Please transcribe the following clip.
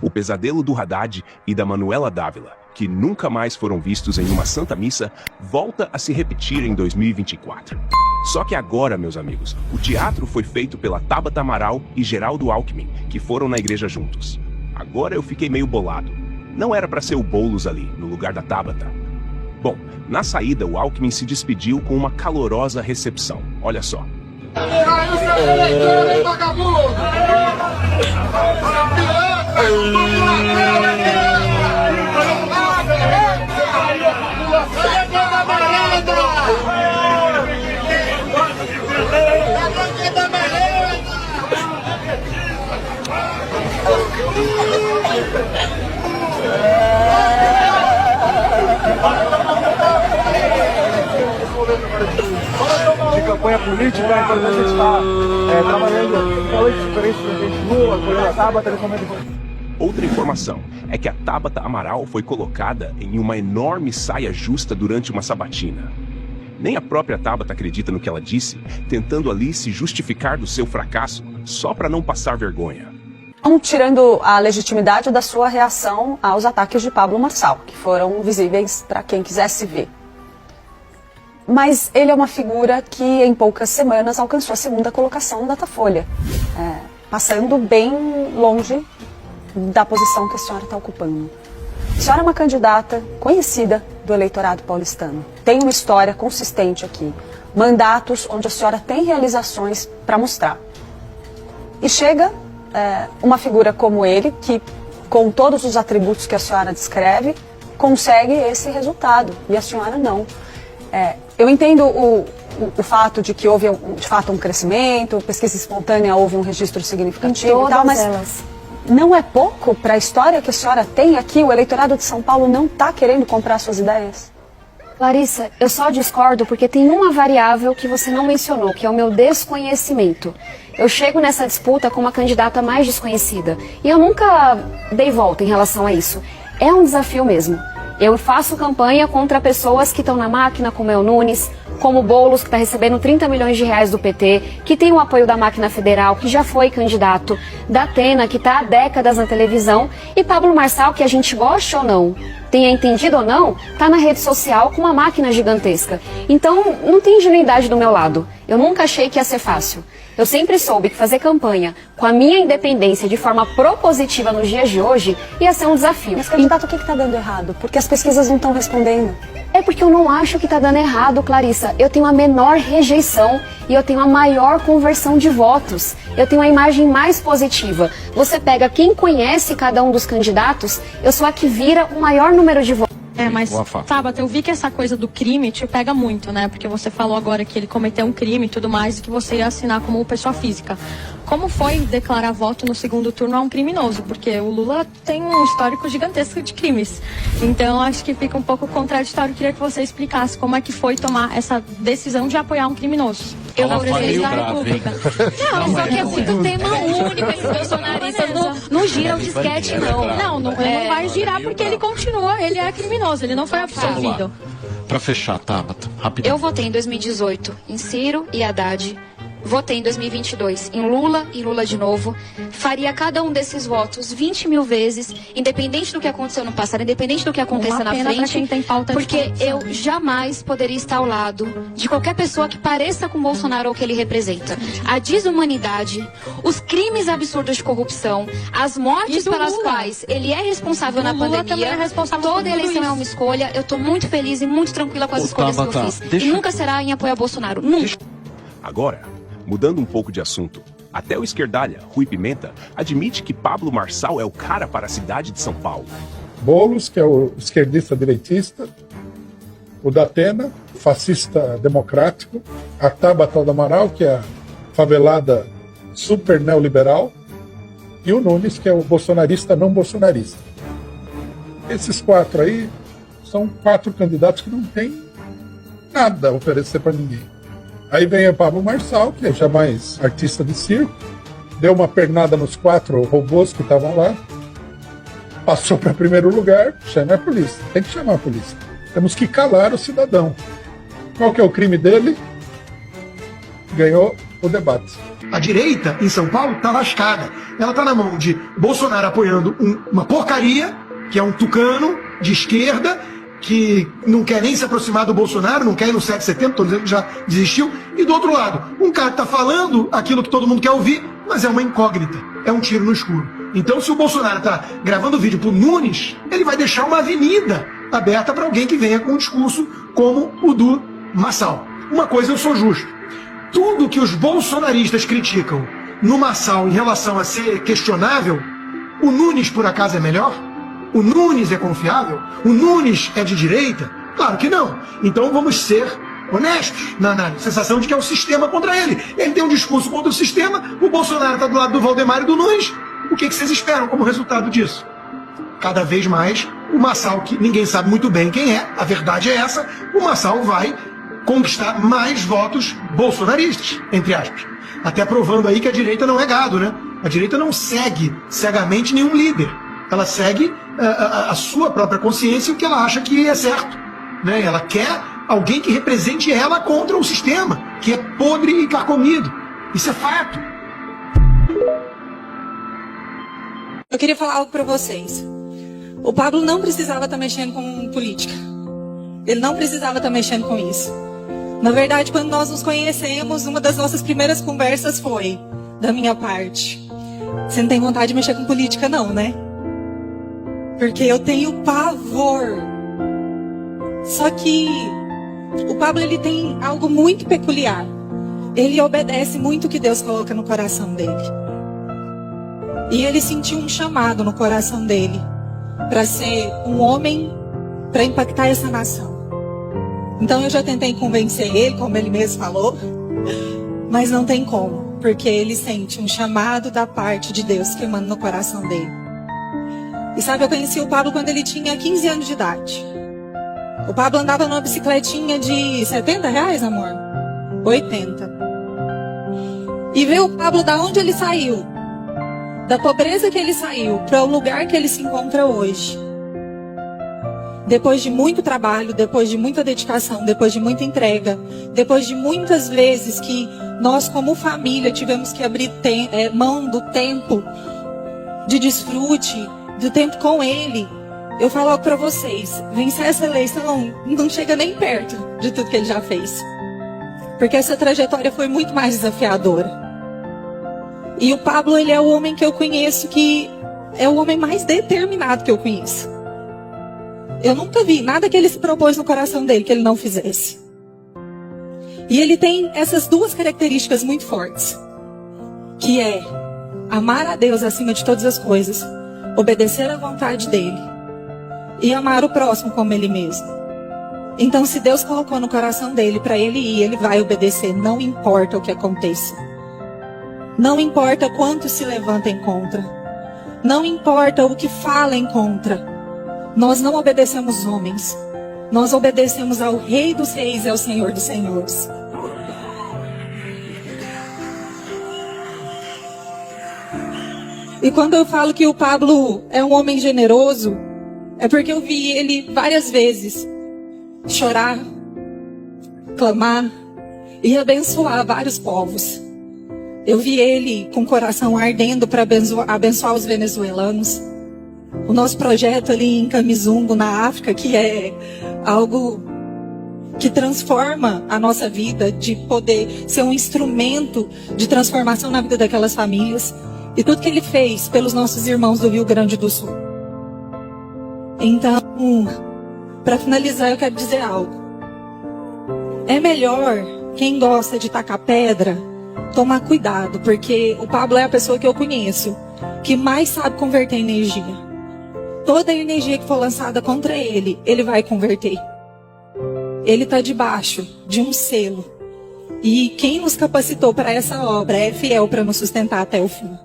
o pesadelo do Haddad e da Manuela Dávila, que nunca mais foram vistos em uma Santa Missa, volta a se repetir em 2024. Só que agora, meus amigos, o teatro foi feito pela Tabata Amaral e Geraldo Alckmin, que foram na igreja juntos. Agora eu fiquei meio bolado. Não era para ser o Boulos ali, no lugar da Tabata. Bom, na saída o Alckmin se despediu com uma calorosa recepção. Olha só. De campanha política, então a gente está trabalhando com oito diferentes presidentes Lula, apoiando a Tabata, Outra informação é que a Tabata Amaral foi colocada em uma enorme saia justa durante uma sabatina. Nem a própria Tabata acredita no que ela disse, tentando ali se justificar do seu fracasso, só para não passar vergonha. Tirando a legitimidade da sua reação aos ataques de Pablo Marçal, que foram visíveis para quem quisesse ver. Mas ele é uma figura que em poucas semanas alcançou a segunda colocação no Datafolha, passando bem longe da posição que a senhora está ocupando. A senhora é uma candidata conhecida do eleitorado paulistano, tem uma história consistente aqui, mandatos onde a senhora tem realizações para mostrar. E chega uma figura como ele, que com todos os atributos que a senhora descreve, consegue esse resultado, e a senhora não. Eu entendo o fato de que houve, de fato, um crescimento, pesquisa espontânea, houve um registro significativo e tal, mas não é pouco para a história que a senhora tem aqui? O eleitorado de São Paulo não está querendo comprar suas ideias? Larissa, eu só discordo porque tem uma variável que você não mencionou, que é o meu desconhecimento. Eu chego nessa disputa com uma candidata mais desconhecida e eu nunca dei volta em relação a isso. É um desafio mesmo. Eu faço campanha contra pessoas que estão na máquina, como é o Nunes, como o Boulos, que está recebendo 30 milhões de reais do PT, que tem o apoio da máquina federal, que já foi candidato, da Atena, que está há décadas na televisão, e Pablo Marçal, que a gente goste ou não, tenha entendido ou não, está na rede social com uma máquina gigantesca. Então, não tem ingenuidade do meu lado. Eu nunca achei que ia ser fácil. Eu sempre soube que fazer campanha com a minha independência de forma propositiva nos dias de hoje ia ser um desafio. Mas, candidato, o que está dando errado? Porque as pesquisas não estão respondendo. É porque eu não acho que está dando errado, Clarissa. Eu tenho a menor rejeição e eu tenho a maior conversão de votos. Eu tenho a imagem mais positiva. Você pega quem conhece cada um dos candidatos, eu sou a que vira o maior número de votos. Mas, Tabata, eu vi que essa coisa do crime te pega muito, né? Porque você falou agora que ele cometeu um crime e tudo mais, e que você ia assinar como pessoa física. Como foi declarar voto no segundo turno a um criminoso? Porque o Lula tem um histórico gigantesco de crimes. Então, acho que fica um pouco contraditório. Eu queria que você explicasse como é que foi tomar essa decisão de apoiar um criminoso. Eu vou presidente da República. Não, só que é muito tema único. Esses bolsonaristas não giram o disquete, não. Não vai girar porque ele continua, ele é criminoso, ele não foi absolvido. Para fechar, Tabata, rapidinho. Eu votei em 2018 em Ciro e Haddad. Votei em 2022 em Lula e Lula de novo. Faria cada um desses votos 20 mil vezes, independente do que aconteceu no passado, independente do que aconteça na frente, porque eu jamais poderia estar ao lado de qualquer pessoa que pareça com Bolsonaro ou que ele representa. A desumanidade, os crimes absurdos de corrupção, as mortes pelas quais ele é responsável na pandemia, toda eleição é uma escolha. Eu estou muito feliz e muito tranquila com as escolhas que eu fiz. E nunca será em apoio a Bolsonaro, nunca. Agora, mudando um pouco de assunto, até o esquerdalha, Rui Pimenta, admite que Pablo Marçal é o cara para a cidade de São Paulo. Boulos, que é o esquerdista direitista, o da Atena, fascista democrático, a Tabata Amaral, que é a favelada super neoliberal, e o Nunes, que é o bolsonarista não bolsonarista. Esses quatro aí são quatro candidatos que não têm nada a oferecer para ninguém. Aí vem o Pablo Marçal, que é já mais artista de circo, deu uma pernada nos quatro robôs que estavam lá, passou para primeiro lugar, chama a polícia. Tem que chamar a polícia. Temos que calar o cidadão. Qual que é o crime dele? Ganhou o debate. A direita em São Paulo está lascada. Ela está na mão de Bolsonaro apoiando uma porcaria, que é um tucano de esquerda, que não quer nem se aproximar do Bolsonaro, não quer ir no 7 de setembro, estou dizendo que já desistiu. E do outro lado, um cara que está falando aquilo que todo mundo quer ouvir, mas é uma incógnita, é um tiro no escuro. Então, se o Bolsonaro está gravando vídeo para o Nunes, ele vai deixar uma avenida aberta para alguém que venha com um discurso como o do Marçal. Uma coisa eu sou justo. Tudo que os bolsonaristas criticam no Marçal em relação a ser questionável, o Nunes por acaso é melhor? O Nunes é confiável? O Nunes é de direita? Claro que não. Então vamos ser honestos na sensação de que é o sistema contra ele. Ele tem um discurso contra o sistema, o Bolsonaro está do lado do Valdemar e do Nunes. O que vocês esperam como resultado disso? Cada vez mais, o Marçal, que ninguém sabe muito bem quem é, a verdade é essa, o Marçal vai conquistar mais votos bolsonaristas, entre aspas. Até provando aí que a direita não é gado, né? A direita não segue cegamente nenhum líder. Ela segue a sua própria consciência e o que ela acha que é certo, né? Ela quer alguém que represente ela contra o sistema, que é podre e carcomido. Isso é fato. Eu queria falar algo para vocês. O Pablo não precisava estar mexendo com política. Ele não precisava estar mexendo com isso. Na verdade, quando nós nos conhecemos, uma das nossas primeiras conversas foi, da minha parte, você não tem vontade de mexer com política não, né? Porque eu tenho pavor. Só que o Pablo, ele tem algo muito peculiar. Ele obedece muito o que Deus coloca no coração dele. E ele sentiu um chamado no coração dele para ser um homem para impactar essa nação. Então eu já tentei convencer ele, como ele mesmo falou, mas não tem como, porque ele sente um chamado da parte de Deus queimando no coração dele. E sabe, eu conheci o Pablo quando ele tinha 15 anos de idade. O Pablo andava numa bicicletinha de 70 reais, amor? 80. E ver o Pablo da onde ele saiu, da pobreza que ele saiu, para o lugar que ele se encontra hoje. Depois de muito trabalho, depois de muita dedicação, depois de muita entrega, depois de muitas vezes que nós como família tivemos que abrir mão do tempo de desfrute, do tempo com ele. Eu falo algo para vocês, vencer essa eleição não chega nem perto de tudo que ele já fez. Porque essa trajetória foi muito mais desafiadora. E o Pablo, ele é o homem que eu conheço que é o homem mais determinado que eu conheço. Eu nunca vi nada que ele se propôs no coração dele que ele não fizesse. E ele tem essas duas características muito fortes. Que é amar a Deus acima de todas as coisas. Obedecer à vontade dele. E amar o próximo como ele mesmo. Então, se Deus colocou no coração dele para ele ir, ele vai obedecer. Não importa o que aconteça. Não importa quanto se levantem contra. Não importa o que falem contra. Nós não obedecemos homens. Nós obedecemos ao Rei dos Reis e ao Senhor dos Senhores. E quando eu falo que o Pablo é um homem generoso, é porque eu vi ele várias vezes chorar, clamar e abençoar vários povos. Eu vi ele com o coração ardendo para abençoar os venezuelanos. O nosso projeto ali em Kamizungu, na África, que é algo que transforma a nossa vida, de poder ser um instrumento de transformação na vida daquelas famílias. E tudo que ele fez pelos nossos irmãos do Rio Grande do Sul. Então, para finalizar, eu quero dizer algo. É melhor quem gosta de tacar pedra tomar cuidado, porque o Pablo é a pessoa que eu conheço que mais sabe converter energia. Toda a energia que for lançada contra ele, ele vai converter. Ele está debaixo de um selo. E quem nos capacitou para essa obra é fiel para nos sustentar até o fim.